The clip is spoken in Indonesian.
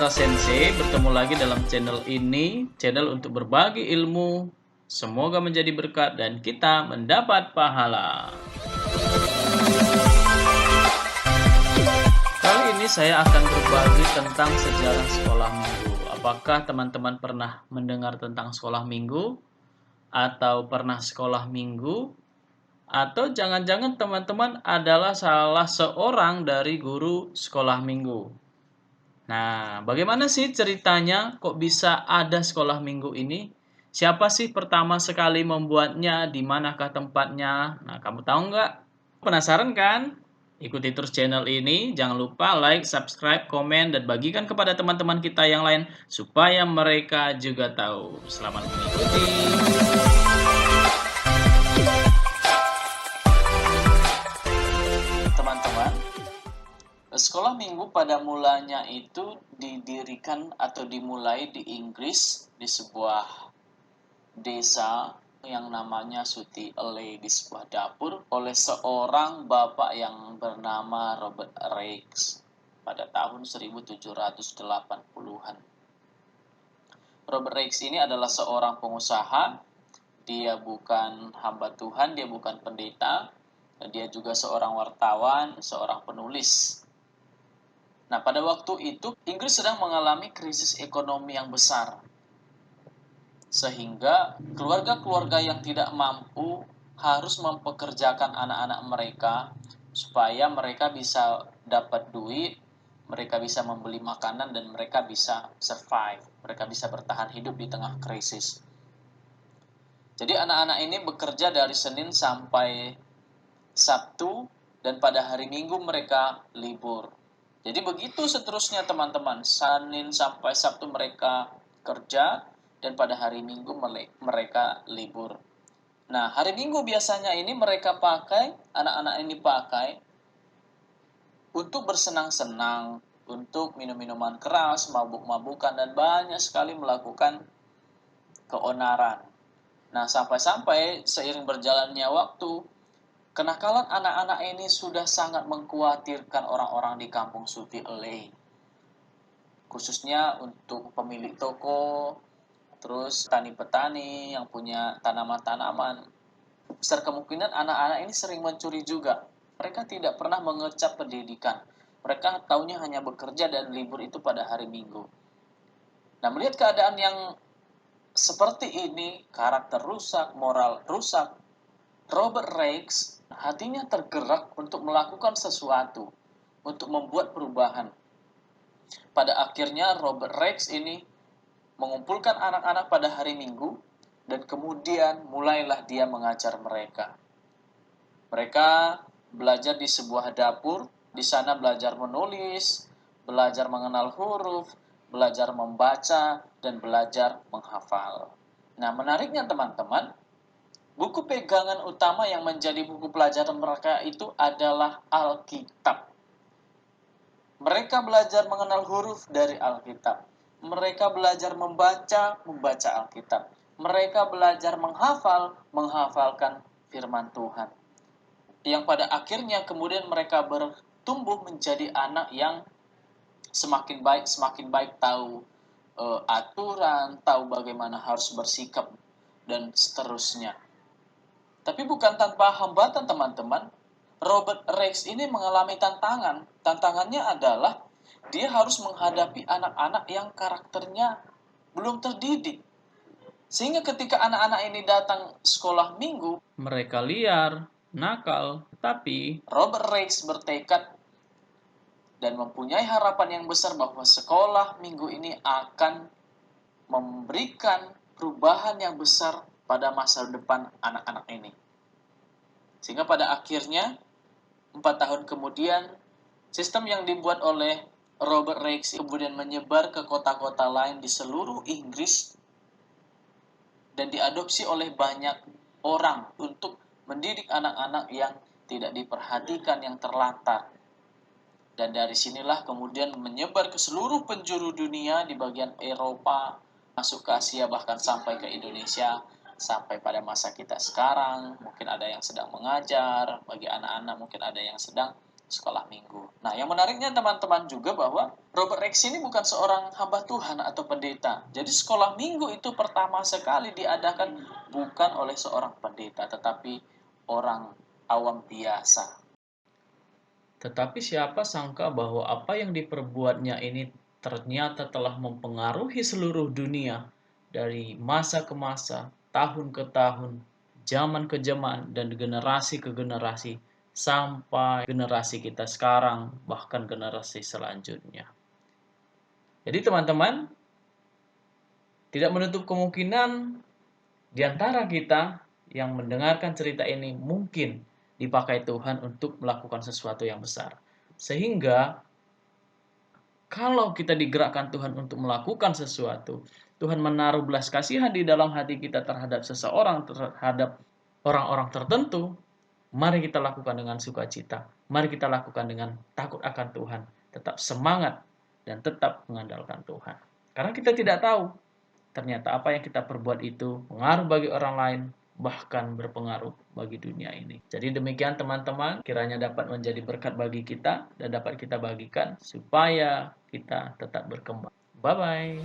Saudara Sensei, bertemu lagi dalam channel ini, channel untuk berbagi ilmu. Semoga menjadi berkat dan kita mendapat pahala. Kali ini saya akan berbagi tentang sejarah sekolah minggu. Apakah teman-teman pernah mendengar tentang sekolah minggu? Atau pernah sekolah minggu? Atau jangan-jangan teman-teman adalah salah seorang dari guru sekolah minggu? Nah, bagaimana sih ceritanya kok bisa ada sekolah minggu ini? Siapa sih pertama sekali membuatnya? Di manakah tempatnya? Nah, kamu tahu nggak? Penasaran kan? Ikuti terus channel ini. Jangan lupa like, subscribe, komen, dan bagikan kepada teman-teman kita yang lain supaya mereka juga tahu. Selamat mengikuti. Teman-teman, sekolah minggu pada mulanya itu didirikan atau dimulai di Inggris di sebuah desa yang namanya Suti Alley, di sebuah dapur oleh seorang bapak yang bernama Robert Raikes pada tahun 1780-an. Robert Raikes ini adalah seorang pengusaha. Dia bukan hamba Tuhan, dia bukan pendeta, dia juga seorang wartawan, seorang penulis. Nah, pada waktu itu, Inggris sedang mengalami krisis ekonomi yang besar. Sehingga keluarga-keluarga yang tidak mampu harus mempekerjakan anak-anak mereka supaya mereka bisa dapat duit, mereka bisa membeli makanan, dan mereka bisa survive. Mereka bisa bertahan hidup di tengah krisis. Jadi anak-anak ini bekerja dari Senin sampai Sabtu, dan pada hari Minggu mereka libur. Jadi begitu seterusnya teman-teman, Senin sampai Sabtu mereka kerja, dan pada hari Minggu mereka libur. Nah, hari Minggu biasanya ini mereka pakai, anak-anak ini pakai untuk bersenang-senang, untuk minum-minuman keras, mabuk-mabukan, dan banyak sekali melakukan keonaran. Nah, sampai-sampai seiring berjalannya waktu, kenakalan anak-anak ini sudah sangat mengkhawatirkan orang-orang di kampung Suti Alley. Khususnya untuk pemilik toko, terus petani-petani yang punya tanaman-tanaman. Besar kemungkinan anak-anak ini sering mencuri juga. Mereka tidak pernah mengecap pendidikan. Mereka taunya hanya bekerja dan libur itu pada hari Minggu. Nah, melihat keadaan yang seperti ini, karakter rusak, moral rusak, Robert Raikes hatinya tergerak untuk melakukan sesuatu, untuk membuat perubahan. Pada akhirnya Robert Raikes ini mengumpulkan anak-anak pada hari Minggu, dan kemudian mulailah dia mengajar mereka. Mereka belajar di sebuah dapur, di sana belajar menulis, belajar mengenal huruf, belajar membaca, dan belajar menghafal. Nah, menariknya teman-teman, buku pegangan utama yang menjadi buku pelajaran mereka itu adalah Alkitab. Mereka belajar mengenal huruf dari Alkitab. Mereka belajar membaca Alkitab. Mereka belajar menghafalkan firman Tuhan. Yang pada akhirnya kemudian mereka bertumbuh menjadi anak yang semakin baik tahu aturan, tahu bagaimana harus bersikap, dan seterusnya. Tapi bukan tanpa hambatan teman-teman. Robert Raikes ini mengalami tantangan. Tantangannya adalah dia harus menghadapi anak-anak yang karakternya belum terdidik. Sehingga ketika anak-anak ini datang sekolah minggu, mereka liar, nakal. Tapi Robert Raikes bertekad dan mempunyai harapan yang besar bahwa sekolah minggu ini akan memberikan perubahan yang besar pada masa depan anak-anak ini. Sehingga pada akhirnya 4 tahun kemudian, sistem yang dibuat oleh Robert Raikes kemudian menyebar ke kota-kota lain di seluruh Inggris dan diadopsi oleh banyak orang untuk mendidik anak-anak yang tidak diperhatikan, yang terlantar. Dan dari sinilah kemudian menyebar ke seluruh penjuru dunia, di bagian Eropa, masuk ke Asia, bahkan sampai ke Indonesia, sampai pada masa kita sekarang. Mungkin ada yang sedang mengajar, bagi anak-anak mungkin ada yang sedang sekolah minggu. Nah, yang menariknya teman-teman juga bahwa Robert Rex ini bukan seorang hamba Tuhan atau pendeta. Jadi sekolah minggu itu pertama sekali diadakan bukan oleh seorang pendeta, tetapi orang awam biasa. Tetapi siapa sangka bahwa apa yang diperbuatnya ini ternyata telah mempengaruhi seluruh dunia dari masa ke masa, tahun ke tahun, zaman ke zaman, dan generasi ke generasi, sampai generasi kita sekarang, bahkan generasi selanjutnya. Jadi teman-teman, tidak menutup kemungkinan di antara kita yang mendengarkan cerita ini mungkin dipakai Tuhan untuk melakukan sesuatu yang besar. Sehingga kalau kita digerakkan Tuhan untuk melakukan sesuatu, Tuhan menaruh belas kasihan di dalam hati kita terhadap seseorang, terhadap orang-orang tertentu, mari kita lakukan dengan sukacita. Mari kita lakukan dengan takut akan Tuhan, tetap semangat dan tetap mengandalkan Tuhan. Karena kita tidak tahu ternyata apa yang kita perbuat itu pengaruh bagi orang lain, bahkan berpengaruh bagi dunia ini. Jadi demikian teman-teman, kiranya dapat menjadi berkat bagi kita dan dapat kita bagikan supaya kita tetap berkembang. Bye-bye.